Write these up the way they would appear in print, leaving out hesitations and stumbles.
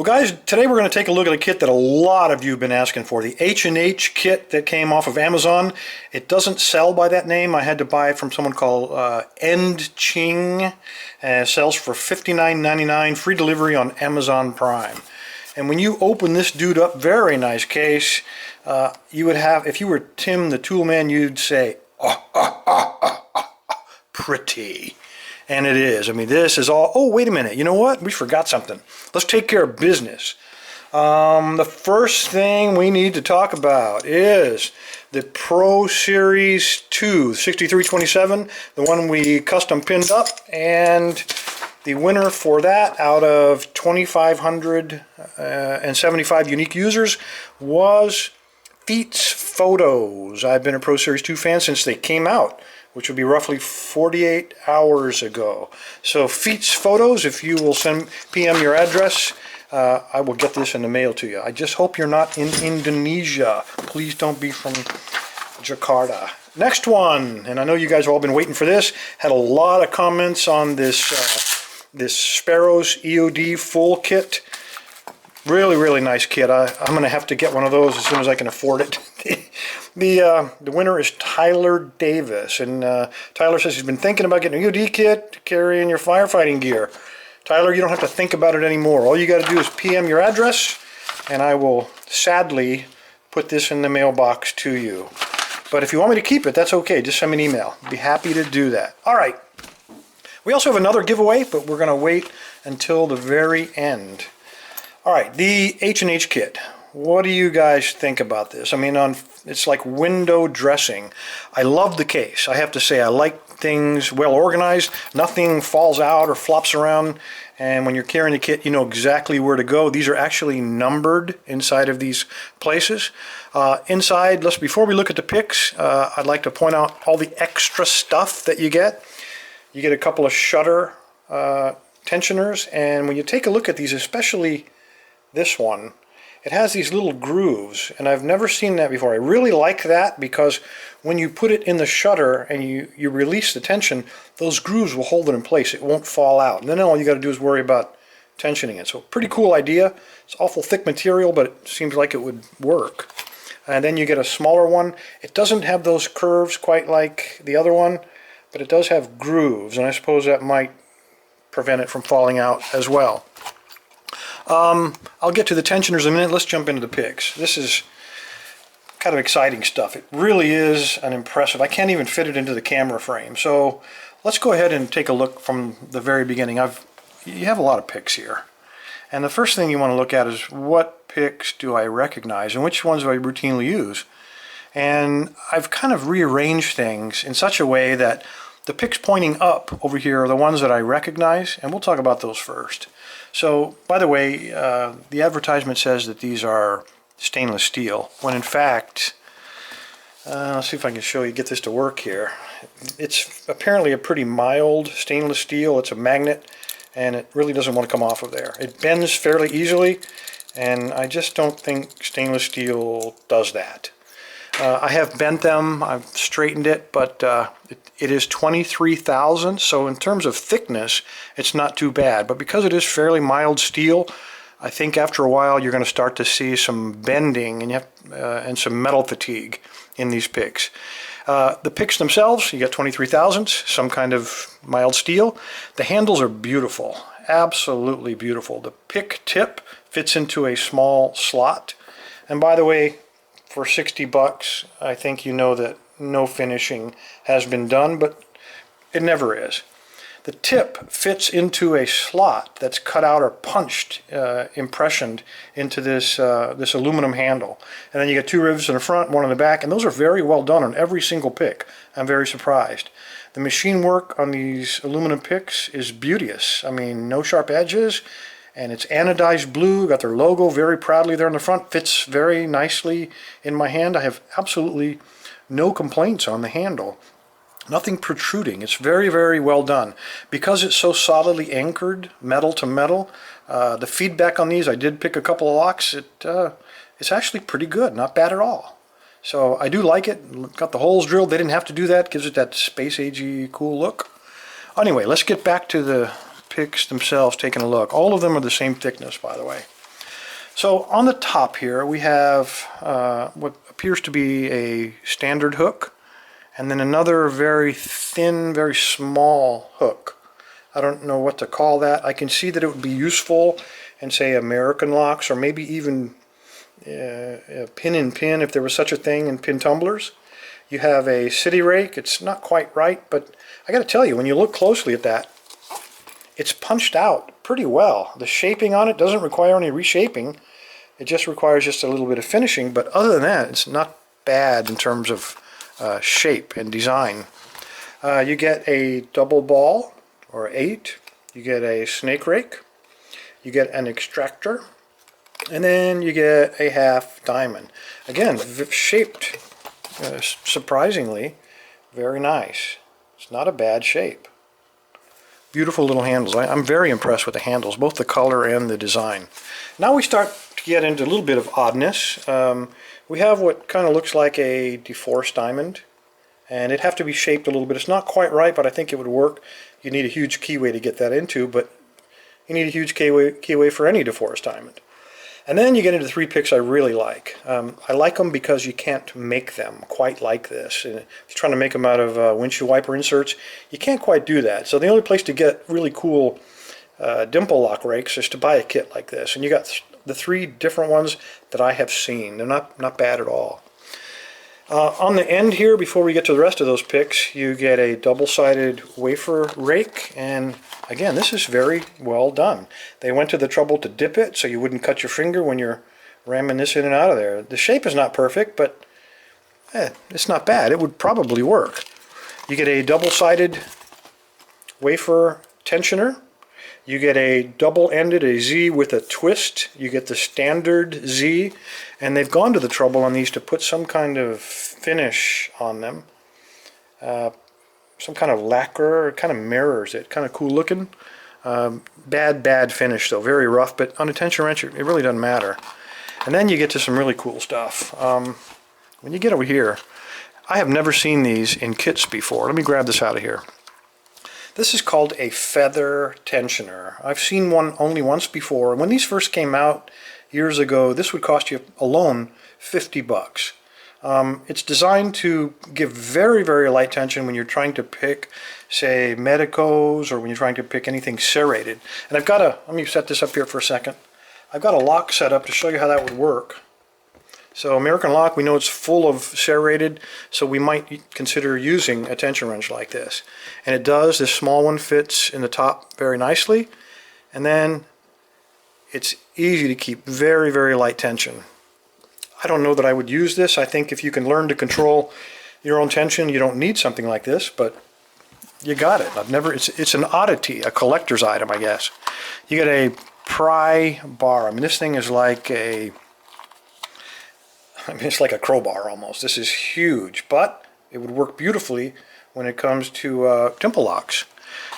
guys, today we're going to take a look at a kit that a lot of you have been asking for, the H&H kit that came off of Amazon. It doesn't sell by that name. I had to buy it from someone called End Ching. It sells for $59.99, free delivery on Amazon Prime. And when you open this dude up, very nice case, you would have, if you were Tim the Toolman, you'd say, pretty. And it is. I mean, this is all... Oh, wait a minute. You know what? We forgot something. Let's take care of business. The first thing we need to talk about is the Pro Series 2, 6327, the one we custom pinned up, and the winner for that out of 2,575 unique users was Feats Photos. I've been a Pro Series 2 fan since they came out, which would be roughly 48 hours ago. So Feats Photos, if you will send PM your address, I will get this in the mail to you. I just hope you're not in Indonesia. Please don't be from Jakarta. Next one, and I know you guys have all been waiting for this, had a lot of comments on this this Sparrows EOD full kit. Really nice kit. I'm going to have to get one of those as soon as I can afford it. The winner is Tyler Davis, and Tyler says he's been thinking about getting an EOD kit to carry in your firefighting gear. Tyler, you don't have to think about it anymore. All you got to do is PM your address, and I will sadly put this in the mailbox to you. But if you want me to keep it, that's okay. Just send me an email. I'd be happy to do that. All right. We also have another giveaway, but we're going to wait until the very end. All right, the H&H kit. What do you guys think about this? I mean, it's like window dressing. I love the case. I have to say, I like things well organized. Nothing falls out or flops around. And when you're carrying the kit, you know exactly where to go. These are actually numbered inside of these places. Inside, before we look at the pics, I'd like to point out all the extra stuff that you get. You get a couple of shutter tensioners, and when you take a look at these, especially this one, it has these little grooves, and I've never seen that before. I really like that because when you put it in the shutter and you release the tension, those grooves will hold it in place. It won't fall out. And then all you got to do is worry about tensioning it. So pretty cool idea. It's awful thick material, but it seems like it would work. And then you get a smaller one. It doesn't have those curves quite like the other one, but it does have grooves, and I suppose that might prevent it from falling out as well. I'll get to the tensioners in a minute. Let's jump into the pics. This is kind of exciting stuff. It really is an impressive. I can't even fit it into the camera frame. So let's go ahead and take a look from the very beginning. You have a lot of pics here. And the first thing you want to look at is what pics do I recognize and which ones do I routinely use. And I've kind of rearranged things in such a way that the pics pointing up over here are the ones that I recognize, and we'll talk about those first. So, by the way, the advertisement says that these are stainless steel, when in fact, let's see if I can show you, get this to work here. It's apparently a pretty mild stainless steel. It's a magnet, and it really doesn't want to come off of there. It bends fairly easily, and I just don't think stainless steel does that. I have bent them, I've straightened it, but it is 23 thousandths, so in terms of thickness, it's not too bad. But because it is fairly mild steel, I think after a while you're going to start to see some bending and and some metal fatigue in these picks. The picks themselves, you got 23 thousandths, some kind of mild steel. The handles are beautiful, absolutely beautiful. The pick tip fits into a small slot, and by the way, for 60 bucks, I think you know that no finishing has been done, but it never is. The tip fits into a slot that's cut out or punched, impressioned into this aluminum handle. And then you get two rivets in the front, one in the back, and those are very well done on every single pick. I'm very surprised. The machine work on these aluminum picks is beauteous. I mean, no sharp edges. And it's anodized blue, got their logo very proudly there in the front, fits very nicely in my hand. I have absolutely no complaints on the handle. Nothing protruding. It's very well done. Because it's so solidly anchored, metal to metal, the feedback on these, I did pick a couple of locks, it's actually pretty good, not bad at all. So I do like it. Got the holes drilled, they didn't have to do that, gives it that space-agey cool look. Anyway, let's get back to the picks themselves, taking a look. All of them are the same thickness, by the way. So on the top here we have what appears to be a standard hook, and then another very thin, very small hook. I don't know what to call that. I can see that it would be useful in, say, American locks, or maybe even pin in pin, if there was such a thing, in pin tumblers. You have a city rake. It's not quite right, but I got to tell you, when you look closely at that, it's punched out pretty well. The shaping on it doesn't require any reshaping. It just requires just a little bit of finishing, but other than that, it's not bad in terms of shape and design. You get a double ball, or 8. You get a snake rake. You get an extractor. And then you get a half diamond. Again, shaped surprisingly very nice. It's not a bad shape. Beautiful little handles. I'm very impressed with the handles, both the color and the design. Now we start to get into a little bit of oddness. We have what kind of looks like a deforced diamond, and it'd have to be shaped a little bit. It's not quite right, but I think it would work. You need a huge keyway to get that into, but you need a huge keyway for any deforced diamond. And then you get into 3 picks I really like. I like them because you can't make them quite like this. If you're trying to make them out of windshield wiper inserts, you can't quite do that. So the only place to get really cool Dimple lock rakes is to buy a kit like this. And you got the 3 different ones that I have seen. They're not bad at all. On the end here, before we get to the rest of those picks, you get a double-sided wafer rake, and again, this is very well done. They went to the trouble to dip it so you wouldn't cut your finger when you're ramming this in and out of there. The shape is not perfect, but it's not bad. It would probably work. You get a double-sided wafer tensioner. You get a double-ended, a Z with a twist. You get the standard Z, and they've gone to the trouble on these to put some kind of finish on them. Some kind of lacquer, it kind of mirrors it, kind of cool looking. Bad finish though, very rough, but on a tension wrench it really doesn't matter. And then you get to some really cool stuff. When you get over here, I have never seen these in kits before. Let me grab this out of here. This is called a feather tensioner. I've seen one only once before. When these first came out years ago, this would cost you alone $50. It's designed to give very, very light tension when you're trying to pick, say, medicos, or when you're trying to pick anything serrated. And let me set this up here for a second. I've got a lock set up to show you how that would work. So American lock, we know it's full of serrated, so we might consider using a tension wrench like this. And it does. This small one fits in the top very nicely, and then it's easy to keep very, very light tension. I don't know that I would use this. I think if you can learn to control your own tension, you don't need something like this, but you got it. It's an oddity, a collector's item, I guess. You get a pry bar. I mean, this thing is like it's like a crowbar almost. This is huge, but it would work beautifully when it comes to Dimple locks.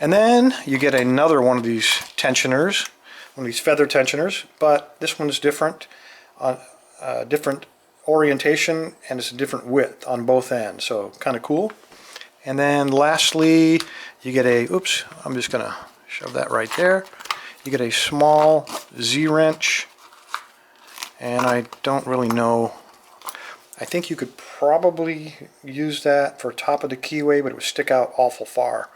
And then you get another one of these tensioners, one of these feather tensioners, but this one's different, different orientation, and it's a different width on both ends, so kind of cool. And then lastly, you get a, oops, I'm just gonna shove that right there. You get a small Z-wrench, and I don't really know. I think you could probably use that for top of the keyway, but it would stick out awful far.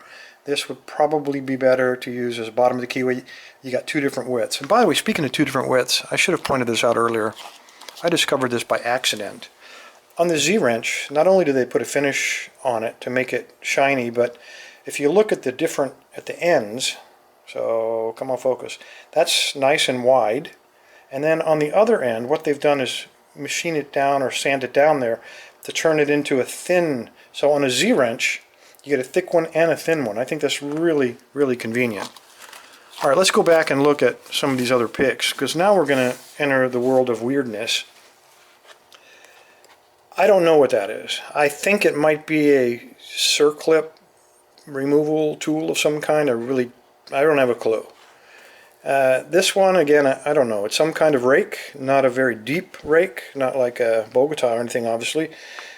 This would probably be better to use as bottom of the keyway. You got 2 different widths. And by the way, speaking of 2 different widths, I should have pointed this out earlier. I discovered this by accident. On the Z-wrench, not only do they put a finish on it to make it shiny, but if you look at the ends, so come on, focus, that's nice and wide. And then on the other end, what they've done is machine it down or sand it down there to turn it into a thin. So on a Z-wrench, you get a thick one and a thin one. I think that's really, really convenient. All right, let's go back and look at some of these other picks, because now we're going to enter the world of weirdness. I don't know what that is. I think it might be a circlip removal tool of some kind. I don't have a clue. This one, again, I don't know. It's some kind of rake, not a very deep rake, not like a Bogota or anything, obviously.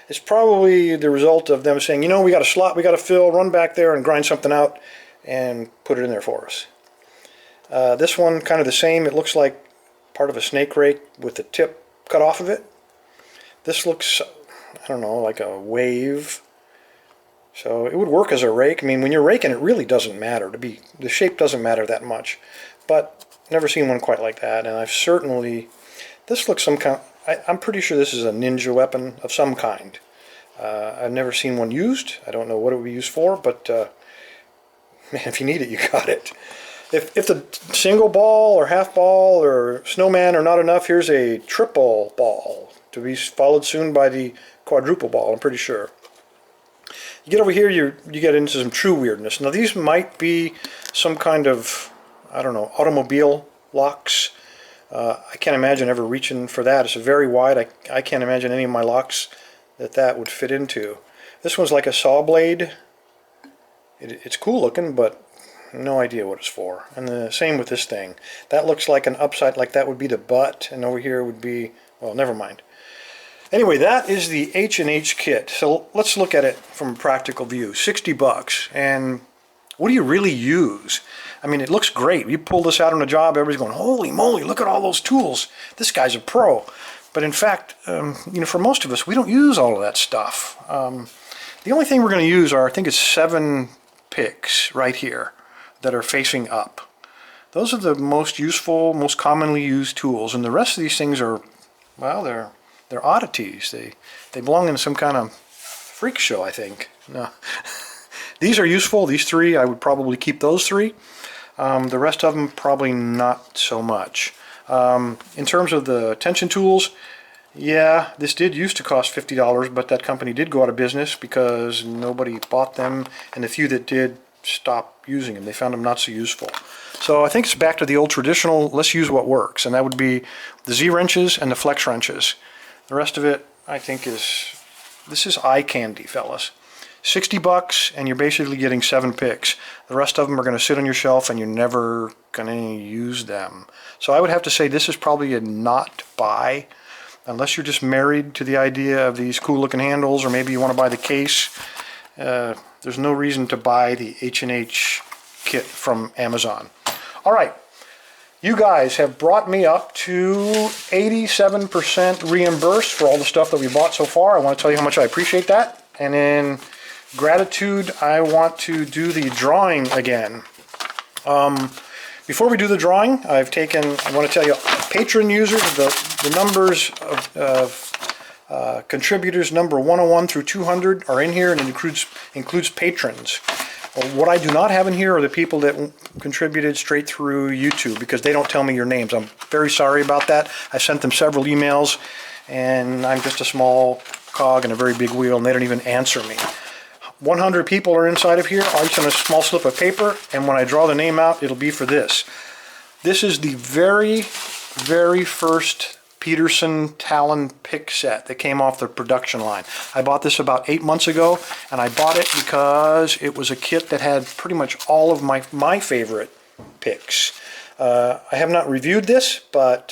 It's probably the result of them saying, you know, we got a slot, we got to fill, run back there and grind something out and put it in there for us. This one, kind of the same. It looks like part of a snake rake with the tip cut off of it. This looks, I don't know, like a wave. So it would work as a rake. I mean, when you're raking, it really doesn't matter. The shape doesn't matter that much. But never seen one quite like that. And I've certainly, this looks some kind. I'm pretty sure this is a ninja weapon of some kind. I've never seen one used. I don't know what it would be used for, but man, if you need it, you got it. If the single ball or half ball or snowman are not enough, here's a triple ball to be followed soon by the quadruple ball, I'm pretty sure. You get over here, you get into some true weirdness. Now these might be some kind of, I don't know, automobile locks. I can't imagine ever reaching for that. It's very wide. I can't imagine any of my locks that would fit into. This one's like a saw blade. It's cool looking, but no idea what it's for. And the same with this thing. That looks like an upside, like that would be the butt, and over here would be, well, never mind. Anyway, that is the H&H kit. So let's look at it from a practical view. 60 bucks. And what do you really use? I mean, it looks great. You pull this out on a job, everybody's going, holy moly, look at all those tools. This guy's a pro. But in fact, for most of us, we don't use all of that stuff. The only thing we're going to use are, I think it's 7 picks right here that are facing up. Those are the most useful, most commonly used tools. And the rest of these things are, well, they're oddities. They belong in some kind of freak show, I think. No. These are useful. These 3, I would probably keep those 3. The rest of them, probably not so much. In terms of the tension tools, yeah, this did used to cost $50, but that company did go out of business because nobody bought them, and the few that did stopped using them. They found them not so useful. So I think it's back to the old traditional, let's use what works, and that would be the Z-wrenches and the flex wrenches. The rest of it, I think, this is eye candy, fellas. 60 bucks, and you're basically getting 7 picks. The rest of them are going to sit on your shelf, and you're never going to use them. So I would have to say this is probably a not buy, unless you're just married to the idea of these cool-looking handles, or maybe you want to buy the case. There's no reason to buy the H&H kit from Amazon. All right. You guys have brought me up to 87% reimbursed for all the stuff that we bought so far. I want to tell you how much I appreciate that. And in gratitude, I want to do the drawing again. Before we do the drawing, I want to tell you, patron users, the numbers of contributors number 101 through 200 are in here, and it includes patrons. What I do not have in here are the people that contributed straight through YouTube, because they don't tell me your names. I'm very sorry about that. I sent them several emails, and I'm just a small cog in a very big wheel, and they don't even answer me. 100 people are inside of here, each on a small slip of paper, and when I draw the name out, it'll be for this. This is the very, very first Peterson Talon pick set that came off the production line. I bought this about 8 months ago, and I bought it because it was a kit that had pretty much all of my favorite picks. I have not reviewed this, but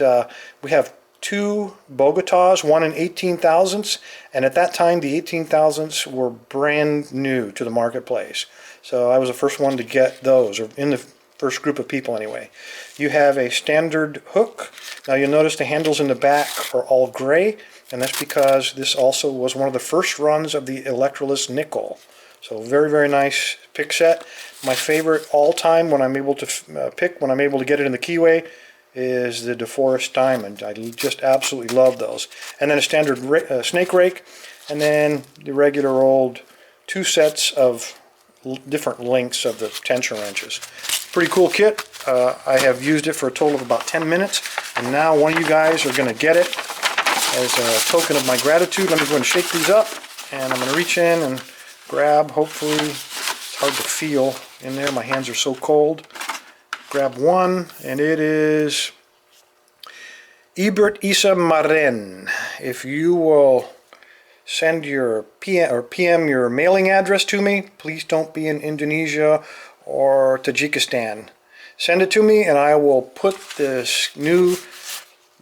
we have 2 Bogotas, one in 18 thousandths, and at that time the 18 thousandths were brand new to the marketplace. So I was the first one to get those, or in the first group of people anyway. You have a standard hook. Now you'll notice the handles in the back are all gray, and that's because this also was one of the first runs of the Electroless nickel. So very, very nice pick set. My favorite all time when I'm able to pick, when I'm able to get it in the keyway, is the DeForest Diamond. I just absolutely love those. And then a standard snake rake, and then the regular old 2 sets of different lengths of the tension wrenches. Pretty cool kit. I have used it for a total of about 10 minutes, and now one of you guys are going to get it as a token of my gratitude. Let me go and shake these up, and I'm going to reach in and grab, hopefully, it's hard to feel in there, my hands are so cold. Grab one, and it is Ibert Isa Maren. If you will send your PM your mailing address to me, please don't be in Indonesia or Tajikistan. Send it to me, and I will put this new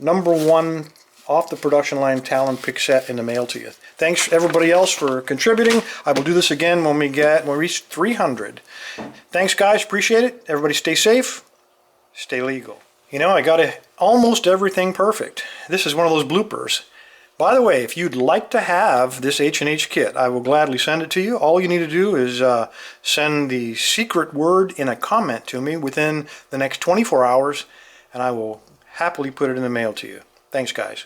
#1 off the production line Talon pick set in the mail to you. Thanks everybody else for contributing. I will do this again when we reach 300. Thanks guys, appreciate it. Everybody stay safe, stay legal. You know, I got almost everything perfect. This is one of those bloopers. By the way, if you'd like to have this H&H kit, I will gladly send it to you. All you need to do is send the secret word in a comment to me within the next 24 hours, and I will happily put it in the mail to you. Thanks, guys.